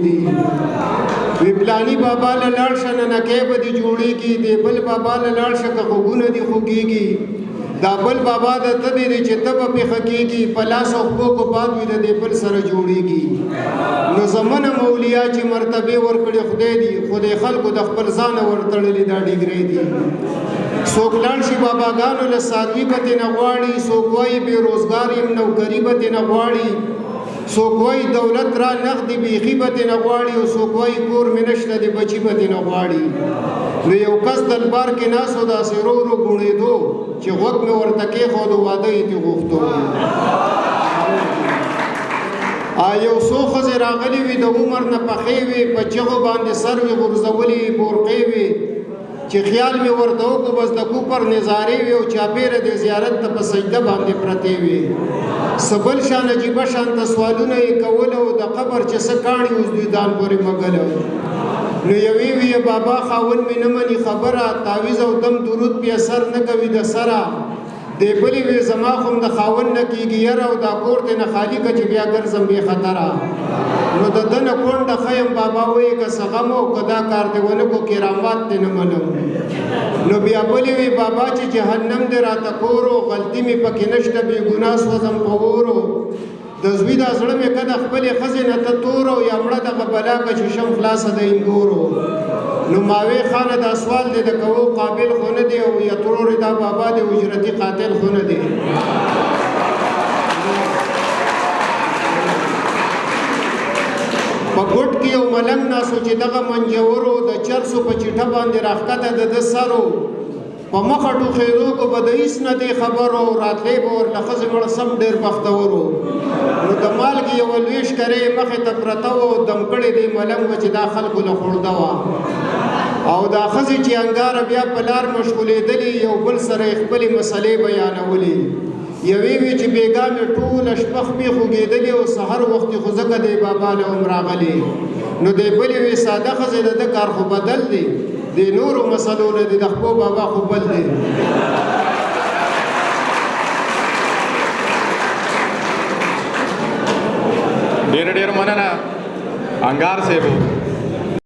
دي وی پلانی بابا له لاړ شه ننکۍ به دې جوړېږي د بل بابا له لاړ شه که غوږونه دې خوږېږي دا بل بابا د ته دی چې ته به پېښه کېږي په لاس او خپو کو باد وي د دې بل سره جوړېږي نو زمنه مولیا چې مرتبې ورکړې خدای دي خو د خلکو د خپل ځانه ورتړلې دا ډیګرې دي څوک لاړ شي باباګانو له څاروي به ترې نه غواړي څوک وایي بېروزګار یم نوکري به ترې نه غواړي څوک وایي دولت را نغدي بیخي به ترې نه غواړي او څوک وایي کور مې نشته د بچي به ترې نه غواړي نو یو کس دلبار کې ناست و داسې ورو ورو ګوڼېدو چې غوږ مې ورته کېښود او واده یې ترې غوښتو یو څو ښځې راغلي وي د عمر نه پخې وي په چغو باندې سر وي غورځولي بورقې وي چې خیال مې ورته وکړو بس د کوپر نظارې وي او چاپېره د زیارت ته په سجده باندې پرتې وي څه بل شان عجیبه شانته سوالونه یې کول او د قبر چې څه کاڼي اوس دوی دان پورې مګل نو یوې وی بابا خاون مې نه مني خبره تعویذ او دم درود پې اثر نه کوي د سره دی بلې وی زما خو هم د خاون نه کېږي یره او دا کور ته نه خالي که چې بیا ګرځم بې خطره نو د ده نه کونډه ښه یم بابا وایي که څه غم او که دا کار دې ونه کړو کرامات دې نه منم نو بیا بلې وی بابا چې جهنم دې راته کورو غلطي مې پکې نشته بې ګناه سوځم په اورو د زوی دا زړه مې که د خپلې ښځې نه ته تورو یا مړه دغه بلا که چې شم خلاصه د انګورو نو ماوې خانه دا سوال دی د کوو قابل خو نه دی او یا ترورې دا بابا دی اجرتي قاتل خو نه دی په ګوټ کې یو ملنګ ناسو چې دغه منجورو د چرسو په چټه باندې راښکته د ده سرو په مخه ټوخېدو کو به د هېڅ نه دی خبرو راتلی به ورله ښځې مړه سم ډېر بختورو نو د مالګې یوه لوی شکرې مخې ته پرته وه او دم کړې دی ملنګ وه چې دا خلکو له خوړده وه او دا ښځې چې انګاره بیا په لار مشغولېدلې یو بل سره یې خپلې مسلې بیانولې یوې وی چې بېګا مې ټوله شپه خپې خوږېدلې او سحر وختې خو ځکه دی بابا له هم راغلې نو دی بلې وی ساده ښځې د ده کار خو بدل دی د نورو مسلو نه دی د خپو بابا خو بل دی ډېر ډېر مننه انګار صاحب